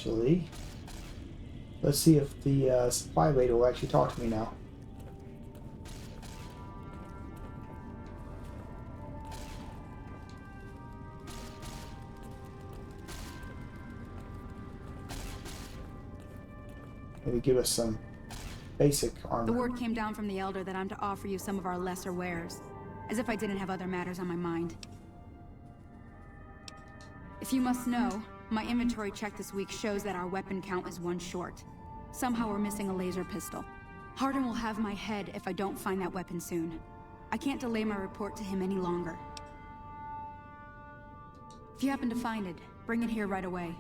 Actually, let's see if the supply lady will actually talk to me now. Maybe give us some basic armor. The word came down from the Elder that I'm to offer you some of our lesser wares. As if I didn't have other matters on my mind. If you must know, my inventory check this week shows that our weapon count is 1 short. Somehow we're missing a laser pistol. Hardin will have my head if I don't find that weapon soon. I can't delay my report to him any longer. If you happen to find it, bring it here right away.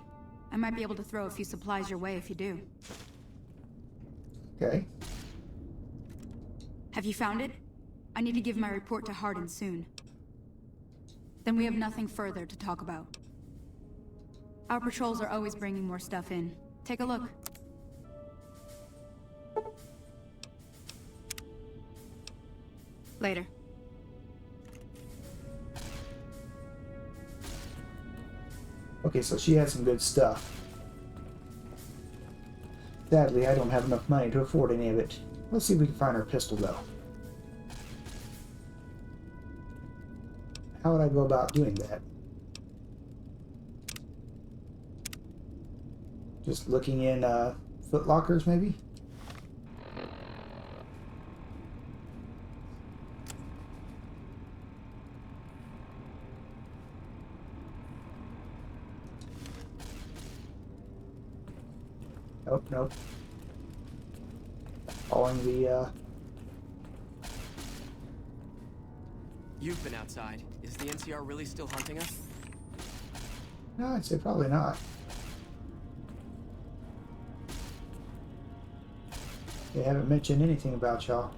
I might be able to throw a few supplies your way if you do. Okay. Have you found it? I need to give my report to Hardin soon. Then we have nothing further to talk about. Our patrols are always bringing more stuff in. Take a look. Later. Okay, so she has some good stuff. Sadly, I don't have enough money to afford any of it. Let's see if we can find her pistol, though. How would I go about doing that? Just looking in foot lockers, maybe? Nope, nope. Following the, You've been outside. Is the NCR really still hunting us? No, I'd say probably not. They haven't mentioned anything about y'all.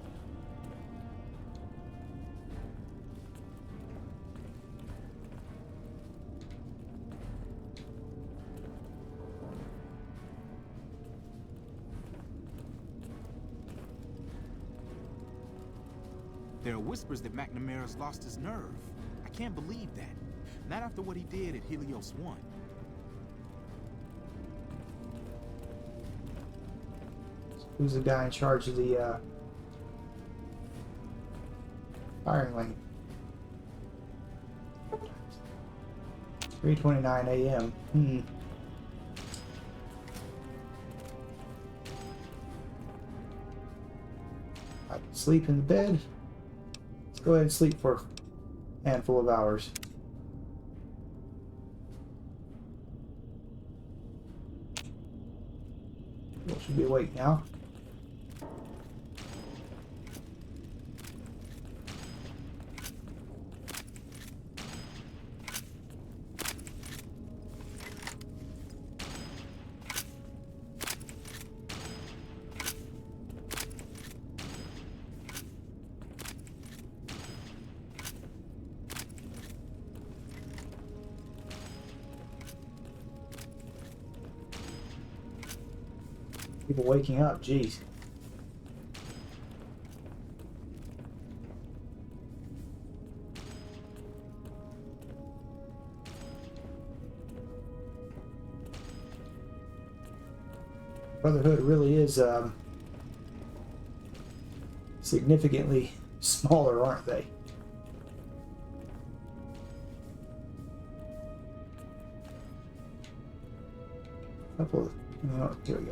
There are whispers that McNamara's lost his nerve. I can't believe that. Not after what he did at Helios 1. Who's the guy in charge of the firing lane? 3:29 a.m. I can sleep in the bed. Let's go ahead and sleep for a handful of hours. We should be awake now. People waking up, jeez. Brotherhood really is significantly smaller, aren't they? Couple of, here we go.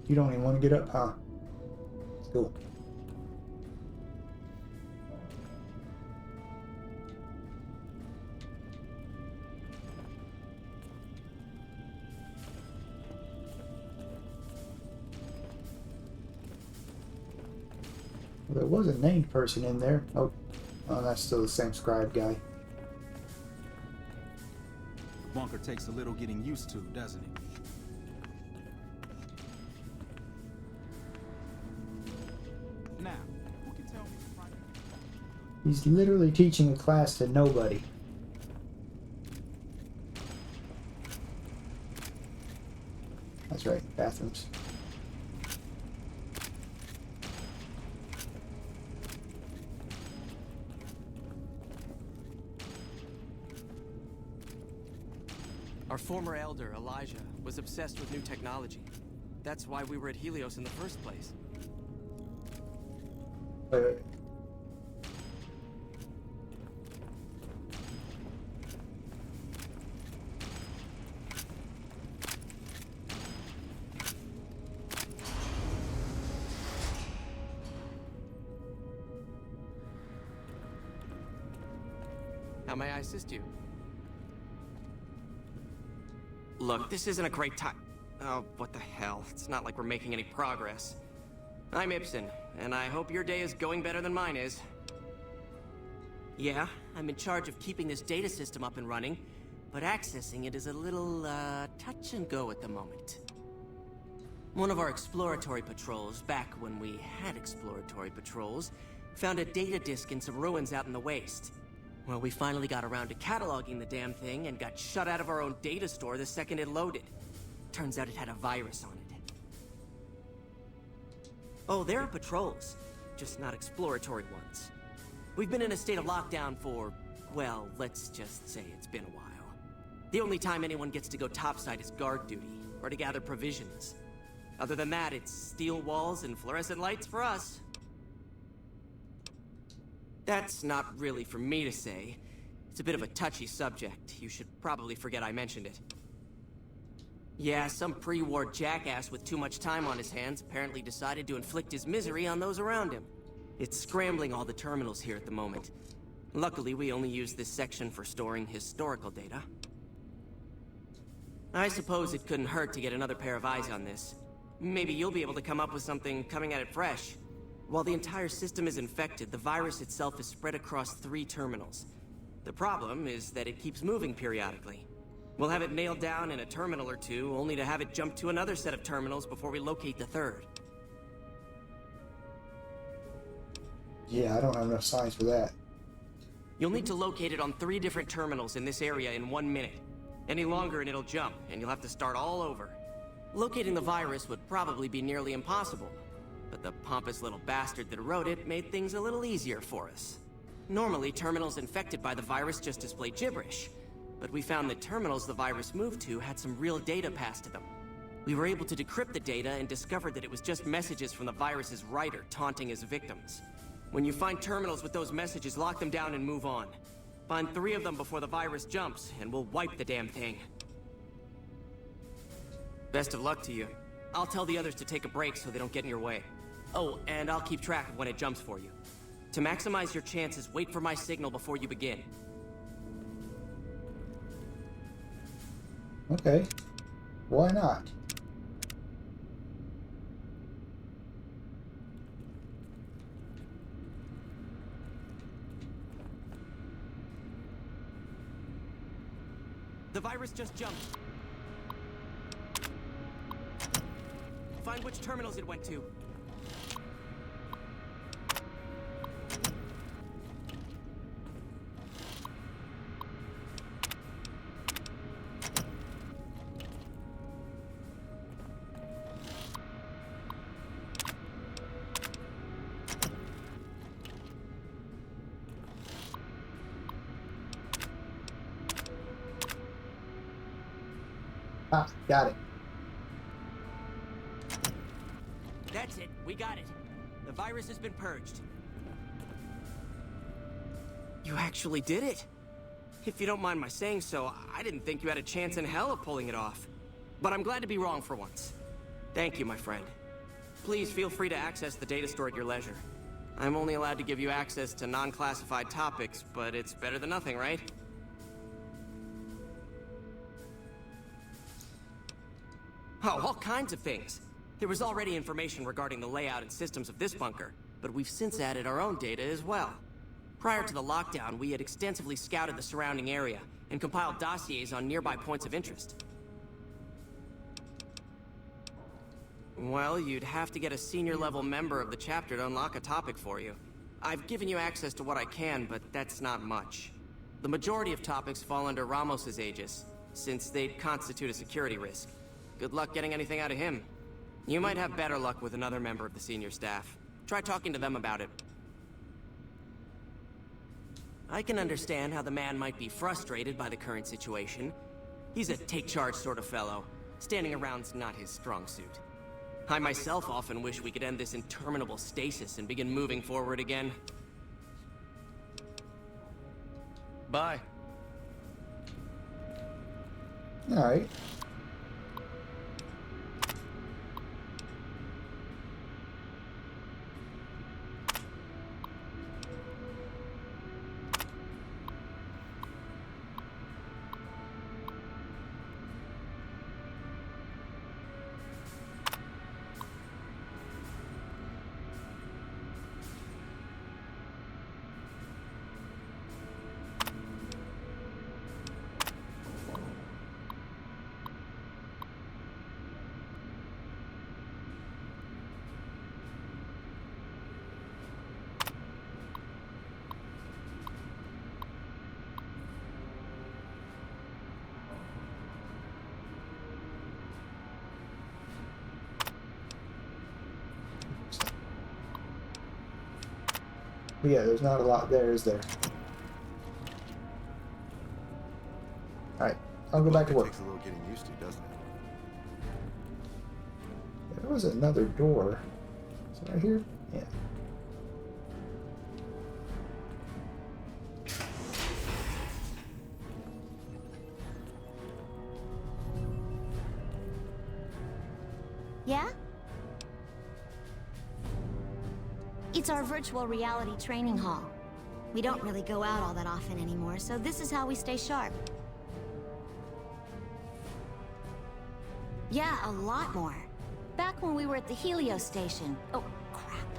You don't even want to get up, huh? Cool. Well, there was a named person in there. Oh, that's still the same scribe guy. The bunker takes a little getting used to, doesn't it? Now, who can tell me the private... He's literally teaching a class to nobody. That's right, bathrooms. Our former elder, Elijah, was obsessed with new technology. That's why we were at Helios in the first place. Wait, wait. How may I assist you? Look, this isn't a great time. Oh, what the hell. It's not like we're making any progress. I'm Ibsen, and I hope your day is going better than mine is. Yeah, I'm in charge of keeping this data system up and running, but accessing it is a little, touch and go at the moment. One of our exploratory patrols, back when we had exploratory patrols, found a data disk in some ruins out in the waste. Well, we finally got around to cataloging the damn thing and got shut out of our own data store the second it loaded. Turns out it had a virus on it. Oh, there are patrols, just not exploratory ones. We've been in a state of lockdown for, well, let's just say it's been a while. The only time anyone gets to go topside is guard duty, or to gather provisions. Other than that, it's steel walls and fluorescent lights for us. That's not really for me to say. It's a bit of a touchy subject. You should probably forget I mentioned it. Yeah, some pre-war jackass with too much time on his hands apparently decided to inflict his misery on those around him. It's scrambling all the terminals here at the moment. Luckily, we only use this section for storing historical data. I suppose it couldn't hurt to get another pair of eyes on this. Maybe you'll be able to come up with something coming at it fresh. While the entire system is infected, the virus itself is spread across 3 terminals. The problem is that it keeps moving periodically. We'll have it nailed down in a terminal or 2, only to have it jump to another set of terminals before we locate the 3rd. Yeah, I don't have enough science for that. You'll need to locate it on 3 different terminals in this area in 1 minute. Any longer and it'll jump, and you'll have to start all over. Locating the virus would probably be nearly impossible. But the pompous little bastard that wrote it made things a little easier for us. Normally, terminals infected by the virus just display gibberish. But we found that terminals the virus moved to had some real data passed to them. We were able to decrypt the data and discovered that it was just messages from the virus's writer taunting his victims. When you find terminals with those messages, lock them down and move on. Find 3 of them before the virus jumps, and we'll wipe the damn thing. Best of luck to you. I'll tell the others to take a break so they don't get in your way. Oh, and I'll keep track of when it jumps for you. To maximize your chances, wait for my signal before you begin. Okay. Why not? The virus just jumped. Find which terminals it went to. Ah, got it. That's it. We got it. The virus has been purged. You actually did it. If you don't mind my saying so, I didn't think you had a chance in hell of pulling it off. But I'm glad to be wrong for once. Thank you, my friend. Please feel free to access the data store at your leisure. I'm only allowed to give you access to non-classified topics, but it's better than nothing, right? Oh, all kinds of things. There was already information regarding the layout and systems of this bunker, but we've since added our own data as well. Prior to the lockdown, we had extensively scouted the surrounding area and compiled dossiers on nearby points of interest. Well, you'd have to get a senior-level member of the chapter to unlock a topic for you. I've given you access to what I can, but that's not much. The majority of topics fall under Ramos's aegis, since they'd constitute a security risk. Good luck getting anything out of him. You might have better luck with another member of the senior staff. Try talking to them about it. I can understand how the man might be frustrated by the current situation. He's a take-charge sort of fellow. Standing around's not his strong suit. I myself often wish we could end this interminable stasis and begin moving forward again. Bye. Alright. But yeah, there's not a lot there, is there? Alright, I'll go back to work. Takes a little getting used to, doesn't it? There was another door. Is it right here? Yeah. Yeah? It's our virtual reality training hall. We don't really go out all that often anymore, so this is how we stay sharp. Yeah, a lot more. Back when we were at the Helios station. Oh, crap.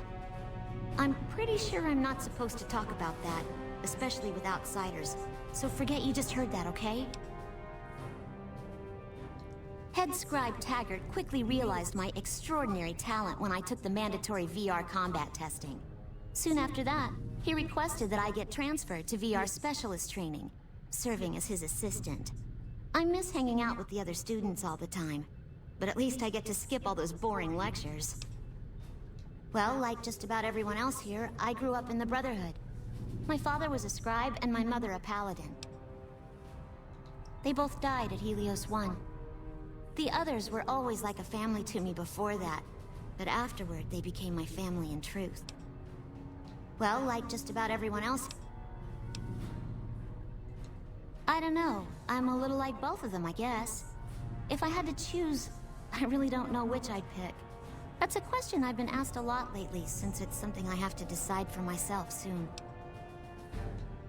I'm pretty sure I'm not supposed to talk about that, especially with outsiders. So forget you just heard that, okay? Head Scribe Taggart quickly realized my extraordinary talent when I took the mandatory VR combat testing. Soon after that, he requested that I get transferred to VR specialist training, serving as his assistant. I miss hanging out with the other students all the time, but at least I get to skip all those boring lectures. Well, like just about everyone else here, I grew up in the Brotherhood. My father was a scribe and my mother a paladin. They both died at Helios 1. The others were always like a family to me before that, but afterward they became my family in truth. Well, like just about everyone else, I don't know. I'm a little like both of them, I guess. If I had to choose, I really don't know which I'd pick. That's a question I've been asked a lot lately, since it's something I have to decide for myself soon.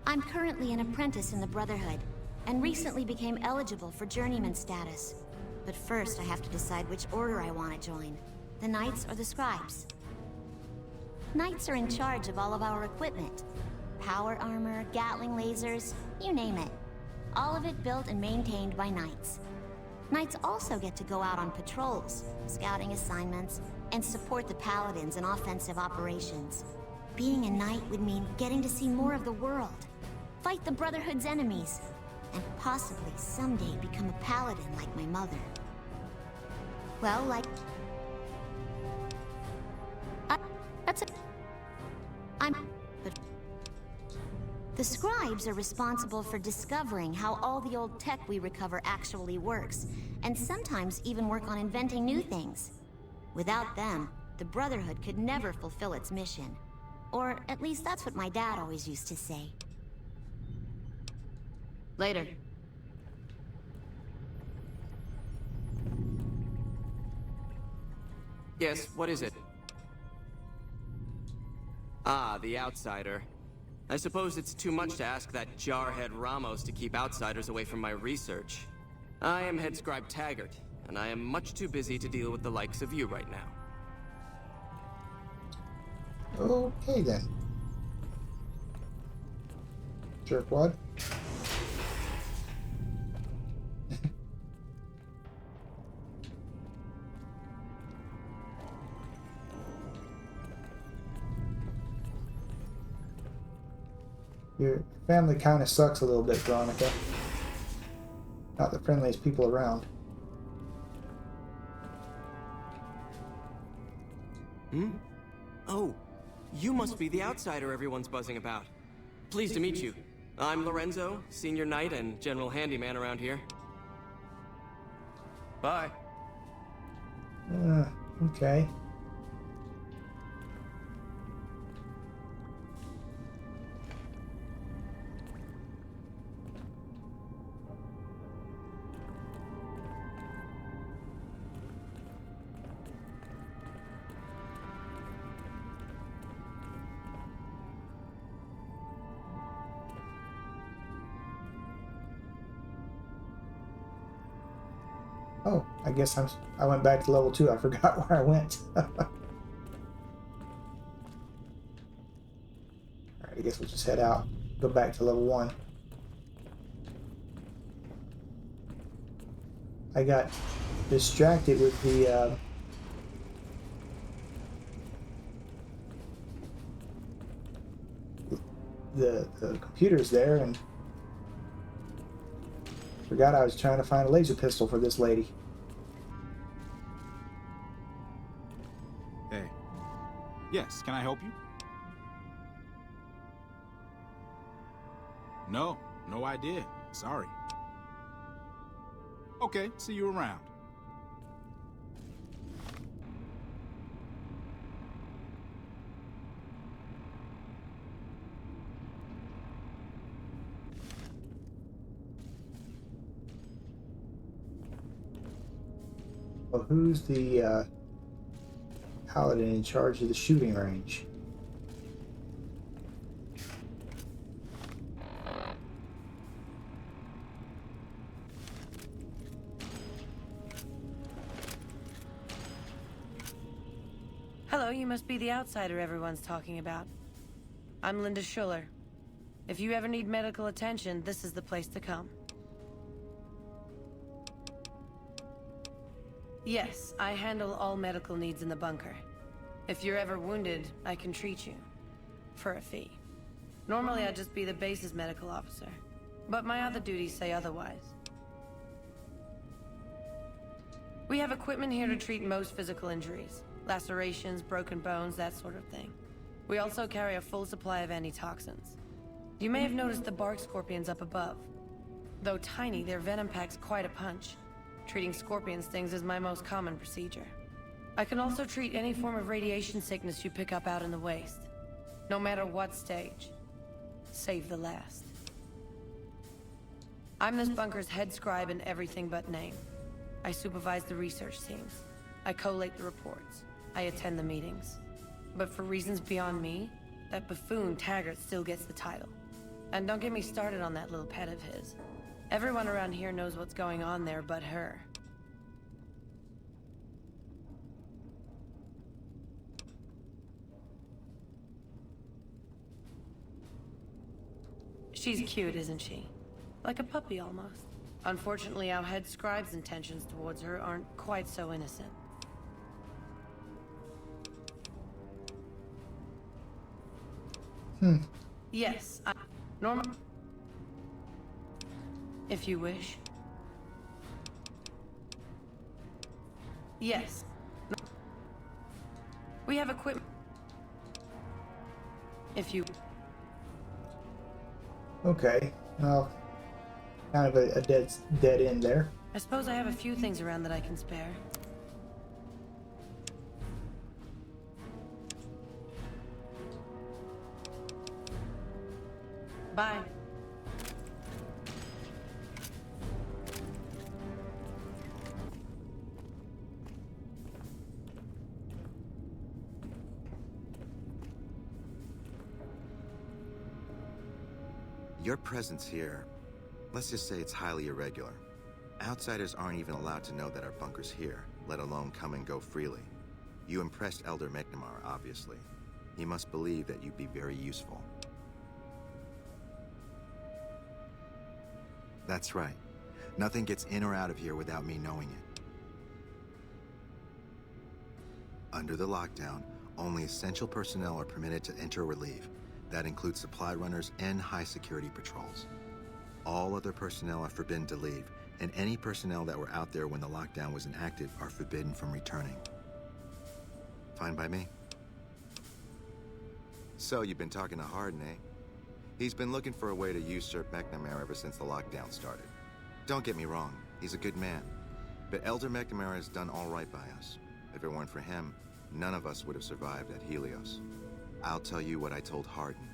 I'm currently an apprentice in the Brotherhood, and recently became eligible for journeyman status. But first, I have to decide which order I want to join, the Knights or the Scribes. Knights are in charge of all of our equipment. Power armor, Gatling lasers, you name it. All of it built and maintained by Knights. Knights also get to go out on patrols, scouting assignments, and support the Paladins in offensive operations. Being a Knight would mean getting to see more of the world, fight the Brotherhood's enemies, and possibly someday become a Paladin like my mother. Well, like... that's it. But... The Scribes are responsible for discovering how all the old tech we recover actually works, and sometimes even work on inventing new things. Without them, the Brotherhood could never fulfill its mission. Or at least that's what my dad always used to say. Later. Yes, what is it? Ah, the outsider. I suppose it's too much to ask that jarhead Ramos to keep outsiders away from my research. I am Head Scribe Taggart, and I am much too busy to deal with the likes of you right now. Okay then. Jerkwad. Your family kind of sucks a little bit, Veronica. Not the friendliest people around. Hmm? Oh, you must be the outsider everyone's buzzing about. Pleased to meet you. I'm Lorenzo, senior knight and general handyman around here. Bye. Okay. Oh, I guess I went back to level 2. I forgot where I went. Alright, I guess we'll just head out. Go back to level 1. I got distracted with the computers there and forgot I was trying to find a laser pistol for this lady. Hey. Yes, can I help you? No, no idea. Sorry. Okay, see you around. Well, who's the paladin in charge of the shooting range? Hello, you must be the outsider everyone's talking about. I'm Linda Schuller. If you ever need medical attention, this is the place to come. Yes, I handle all medical needs in the bunker. If you're ever wounded, I can treat you. For a fee. Normally, I'd just be the base's medical officer. But my other duties say otherwise. We have equipment here to treat most physical injuries. Lacerations, broken bones, that sort of thing. We also carry a full supply of antitoxins. You may have noticed the bark scorpions up above. Though tiny, their venom packs quite a punch. Treating scorpion stings is my most common procedure. I can also treat any form of radiation sickness you pick up out in the waste. No matter what stage. Save the last. I'm this bunker's head scribe in everything but name. I supervise the research teams. I collate the reports. I attend the meetings. But for reasons beyond me, that buffoon Taggart still gets the title. And don't get me started on that little pet of his. Everyone around here knows what's going on there but her. She's cute, isn't she? Like a puppy, almost. Unfortunately, our head scribe's intentions towards her aren't quite so innocent. Yes, Norma... If you wish. Yes. We have equipment. If you... Okay, well, kind of a dead end there. I suppose I have a few things around that I can spare. Bye. Your presence here, let's just say it's highly irregular. Outsiders aren't even allowed to know that our bunker's here, let alone come and go freely. You impressed Elder McNamara, obviously. He must believe that you'd be very useful. That's right. Nothing gets in or out of here without me knowing it. Under the lockdown, only essential personnel are permitted to enter or leave. That includes supply runners and high-security patrols. All other personnel are forbidden to leave, and any personnel that were out there when the lockdown was enacted are forbidden from returning. Fine by me. So, you've been talking to Hardin, eh? He's been looking for a way to usurp McNamara ever since the lockdown started. Don't get me wrong, he's a good man. But Elder McNamara has done all right by us. If it weren't for him, none of us would have survived at Helios. I'll tell you what I told Hardin.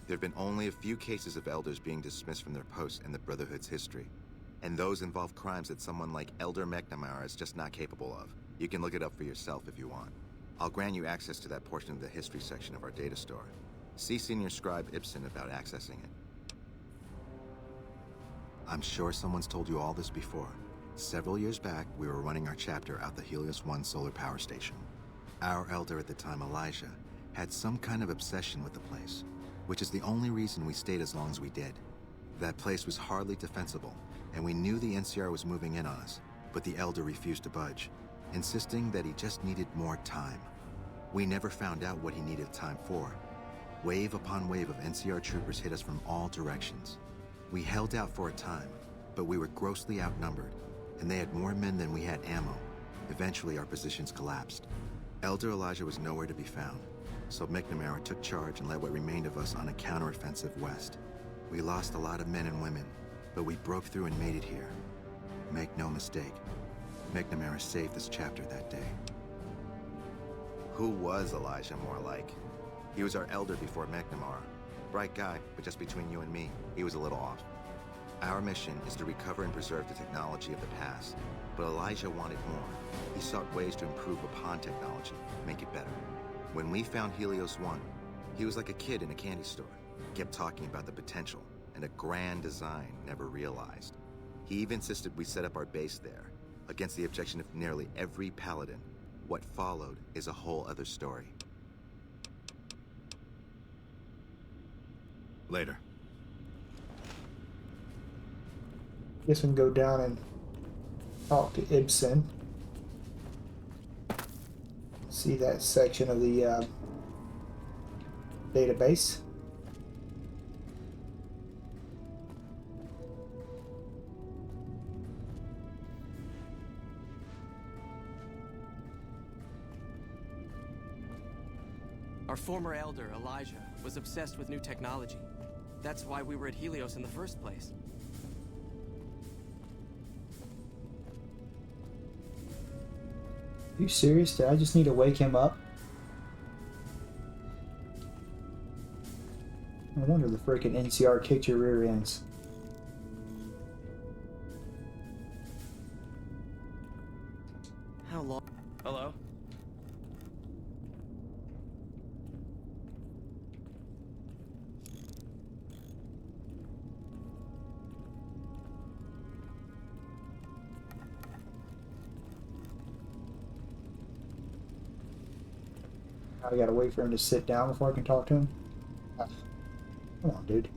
There have been only a few cases of elders being dismissed from their posts in the Brotherhood's history. And those involve crimes that someone like Elder McNamara is just not capable of. You can look it up for yourself if you want. I'll grant you access to that portion of the history section of our data store. See Senior Scribe Ibsen about accessing it. I'm sure someone's told you all this before. Several years back, we were running our chapter out the Helios 1 solar power station. Our elder at the time, Elijah, had some kind of obsession with the place, which is the only reason we stayed as long as we did. That place was hardly defensible, and we knew the NCR was moving in on us, but the elder refused to budge, insisting that he just needed more time. We never found out what he needed time for. Wave upon wave of NCR troopers hit us from all directions. We held out for a time, but we were grossly outnumbered, and they had more men than we had ammo. Eventually, our positions collapsed. Elder Elijah was nowhere to be found, so McNamara took charge and led what remained of us on a counteroffensive west. We lost a lot of men and women, but we broke through and made it here. Make no mistake, McNamara saved this chapter that day. Who was Elijah more like? He was our elder before McNamara. Bright guy, but just between you and me, he was a little off. Our mission is to recover and preserve the technology of the past, but Elijah wanted more. He sought ways to improve upon technology, make it better. When we found Helios 1, he was like a kid in a candy store. Kept talking about the potential and a grand design never realized. He even insisted we set up our base there, against the objection of nearly every paladin. What followed is a whole other story. Later. Guess we can go down and talk to Ibsen. See that section of the database. Our former elder, Elijah, was obsessed with new technology. That's why we were at Helios in the first place. Are you serious? Did I just need to wake him up? No wonder the frickin' NCR kicked your rear ends. How long? Hello? I gotta wait for him to sit down before I can talk to him. Ah, come on, dude.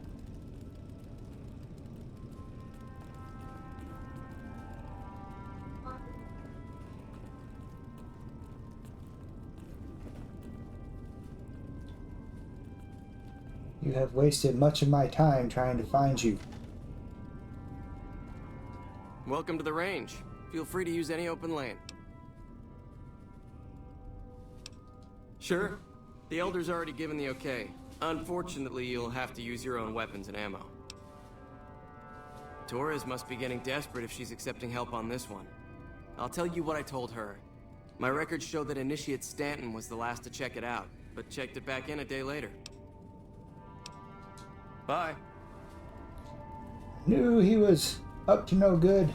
You have wasted much of my time trying to find you. Welcome to the range. Feel free to use any open lane. Sure. The Elder's already given the okay. Unfortunately, you'll have to use your own weapons and ammo. Torres must be getting desperate if she's accepting help on this one. I'll tell you what I told her. My records show that Initiate Stanton was the last to check it out, but checked it back in a day later. Bye. Knew he was up to no good.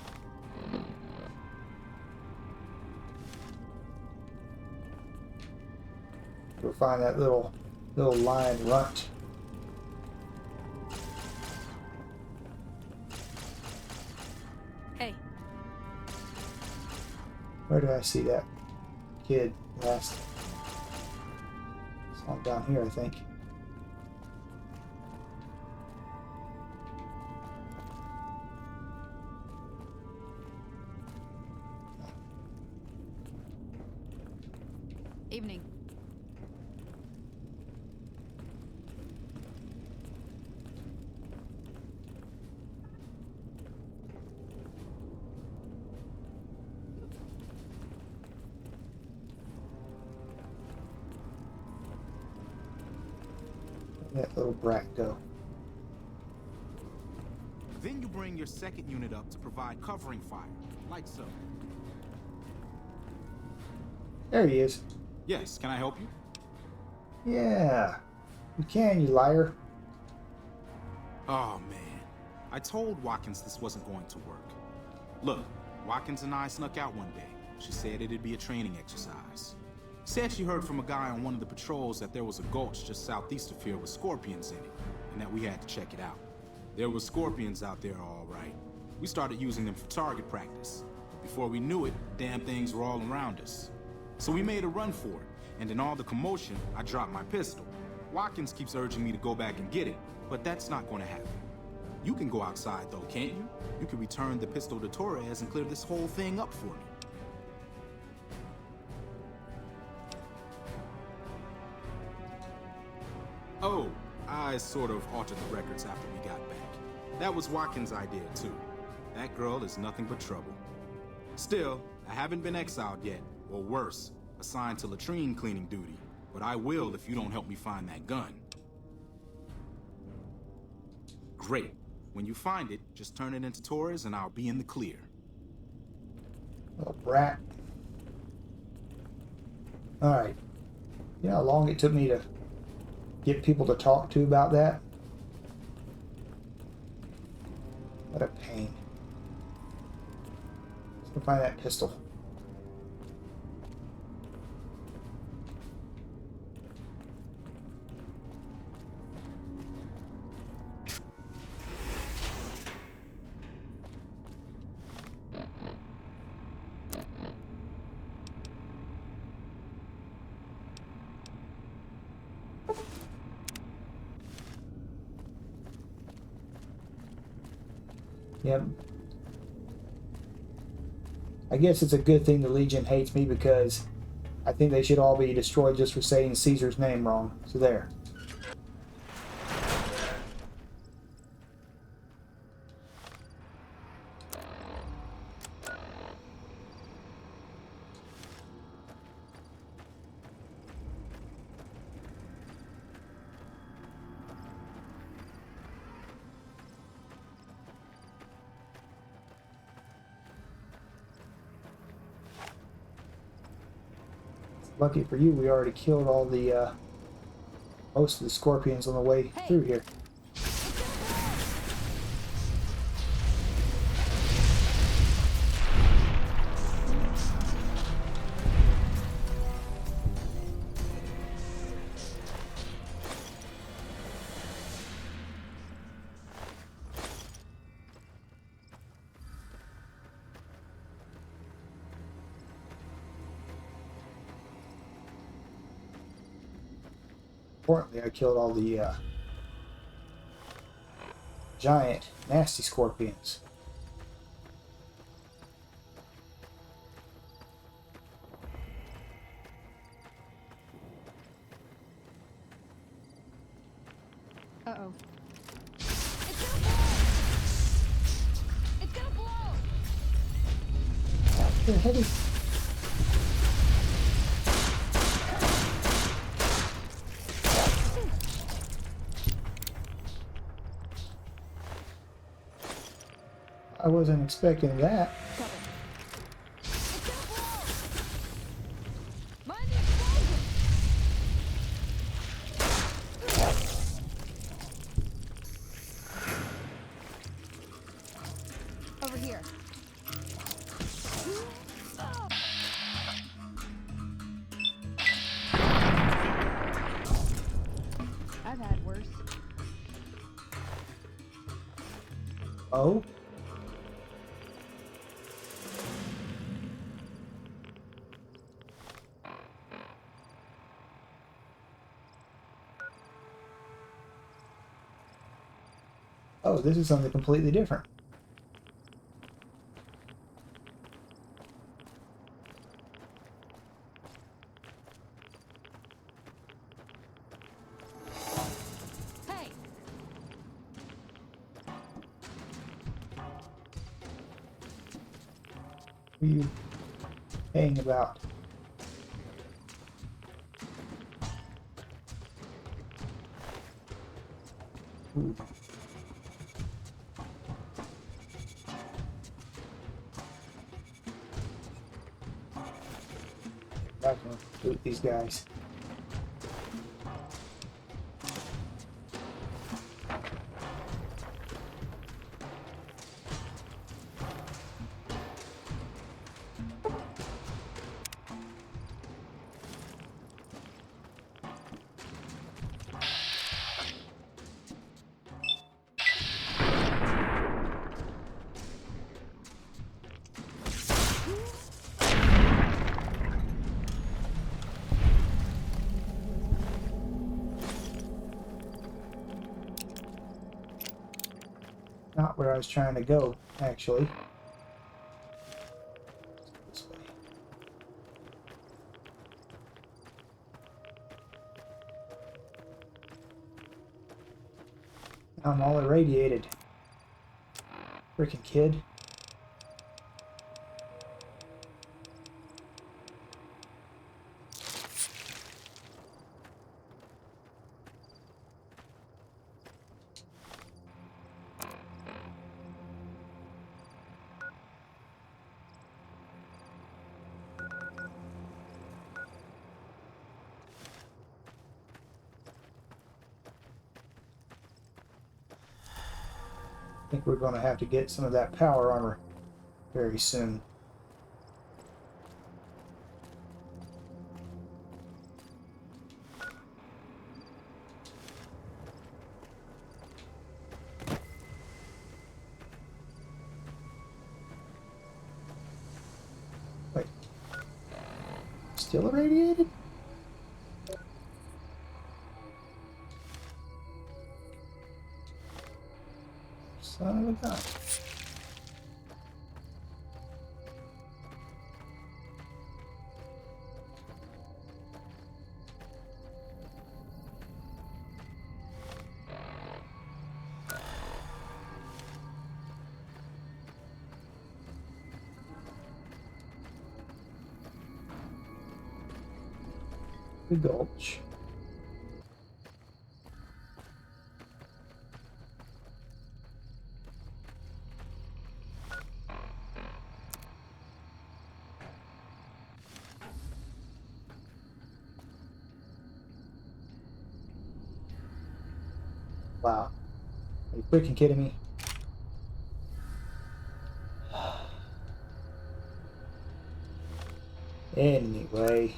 Go find that little lion runt. Hey. Where did I see that kid last? Saw him down here, I think. Evening. Where'd that little brat go? Then you bring your second unit up to provide covering fire, like so. There he is. Yes, can I help you? Yeah. You can, you liar. Oh, man. I told Watkins this wasn't going to work. Look, Watkins and I snuck out one day. She said it'd be a training exercise. Said she heard from a guy on one of the patrols that there was a gulch just southeast of here with scorpions in it, and that we had to check it out. There were scorpions out there, all right. We started using them for target practice. But before we knew it, damn things were all around us. So we made a run for it, and in all the commotion, I dropped my pistol. Watkins keeps urging me to go back and get it, but that's not going to happen. You can go outside, though, can't you? You can return the pistol to Torres and clear this whole thing up for me. Oh, I sort of altered the records after we got back. That was Watkins' idea, too. That girl is nothing but trouble. Still, I haven't been exiled yet, or worse, assigned to latrine cleaning duty. But I will if you don't help me find that gun. Great. When you find it, just turn it into Torres and I'll be in the clear. Little brat. Alright. You know how long it took me to get people to talk to about that? What a pain. Let's go find that pistol. Yep. I guess it's a good thing the Legion hates me because I think they should all be destroyed just for saying Caesar's name wrong. So there. Lucky for you, we already killed all the most of the scorpions on the way through here. Importantly, I killed all the giant, nasty scorpions. Uh-oh. It's gonna blow! They're heavy. I wasn't expecting that. It's gonna blow! Mind the explosion! Over here. I've had worse. Oh? Oh, this is something completely different. Hey! What are you paying about? Ooh. I can loot these guys. Not where I was trying to go, actually. This way. Now I'm all irradiated. Freaking kid. I think we're going to have to get some of that power armor very soon. Wait. Still irradiated? Son of a gun. The gulch. Wow. Are you freaking kidding me? Anyway.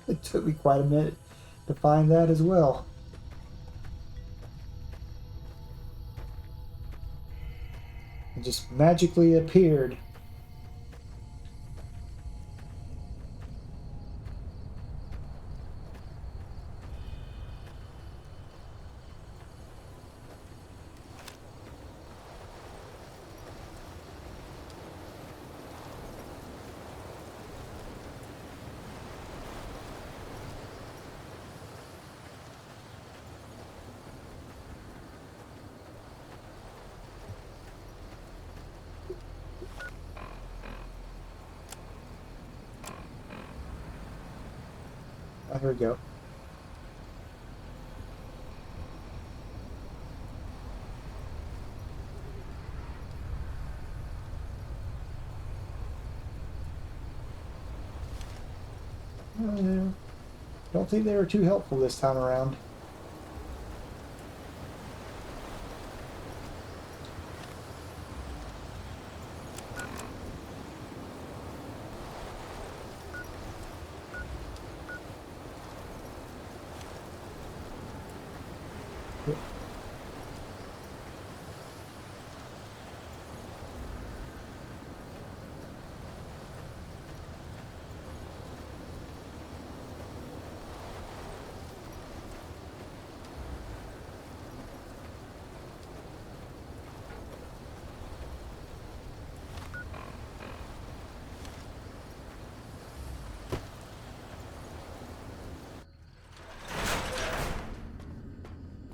It took me quite a minute to find that as well. It just magically appeared. Oh, here we go. Don't think they were too helpful this time around.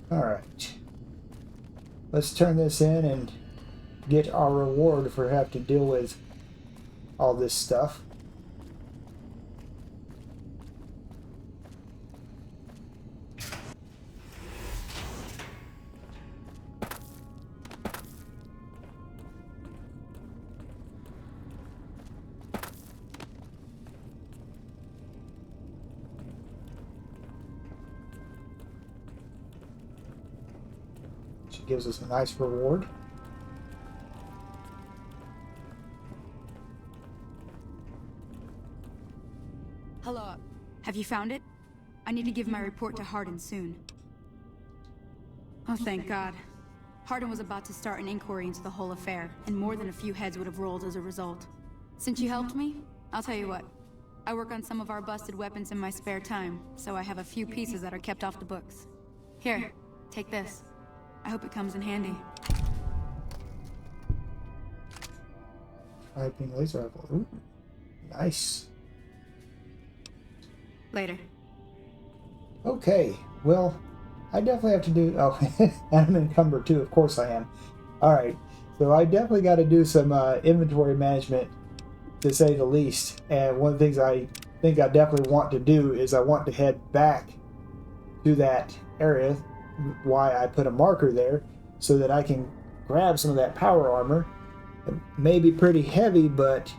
Alright. Let's turn this in and get our reward for having to deal with all this stuff. gives us a nice reward. Hello. Have you found it? I need to give my report to Hardin soon. Oh, thank God. Hardin was about to start an inquiry into the whole affair, and more than a few heads would have rolled as a result. Since you helped me, I'll tell you what. I work on some of our busted weapons in my spare time, so I have a few pieces that are kept off the books. Here, take this. I hope it comes in handy. Piping laser rifle. Ooh, nice. Later. Okay, well, I definitely have to do... Oh, I'm encumbered too, of course I am. Alright, so I definitely got to do some inventory management, to say the least. And one of the things I think I definitely want to do is I want to head back to that area, why I put a marker there, so that I can grab some of that power armor. It may be pretty heavy, but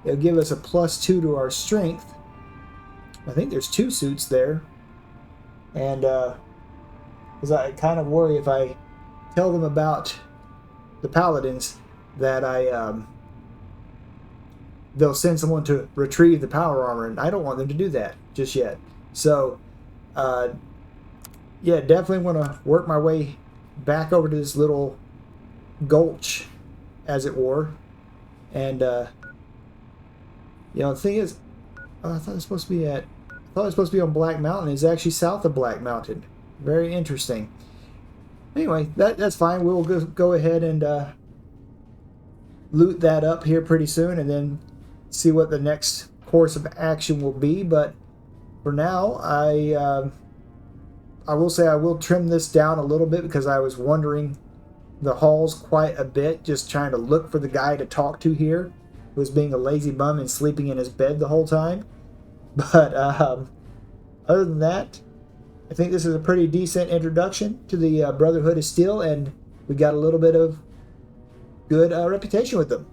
it'll give us a +2 to our strength. I think there's 2 suits there. And, because I kind of worry if I tell them about the paladins that they'll send someone to retrieve the power armor, and I don't want them to do that just yet. So, yeah, definitely want to work my way back over to this little gulch, as it were. And, you know, the thing is, I thought it was supposed to be at... I thought it was supposed to be on Black Mountain. It's actually south of Black Mountain. Very interesting. Anyway, that's fine. We'll go ahead and loot that up here pretty soon, and then see what the next course of action will be. But for now, I will say I will trim this down a little bit, because I was wandering the halls quite a bit, just trying to look for the guy to talk to here, who was being a lazy bum and sleeping in his bed the whole time. But other than that, I think this is a pretty decent introduction to the Brotherhood of Steel, and we got a little bit of good reputation with them.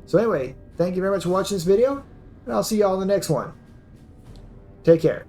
So anyway, thank you very much for watching this video, and I'll see you all in the next one. Take care.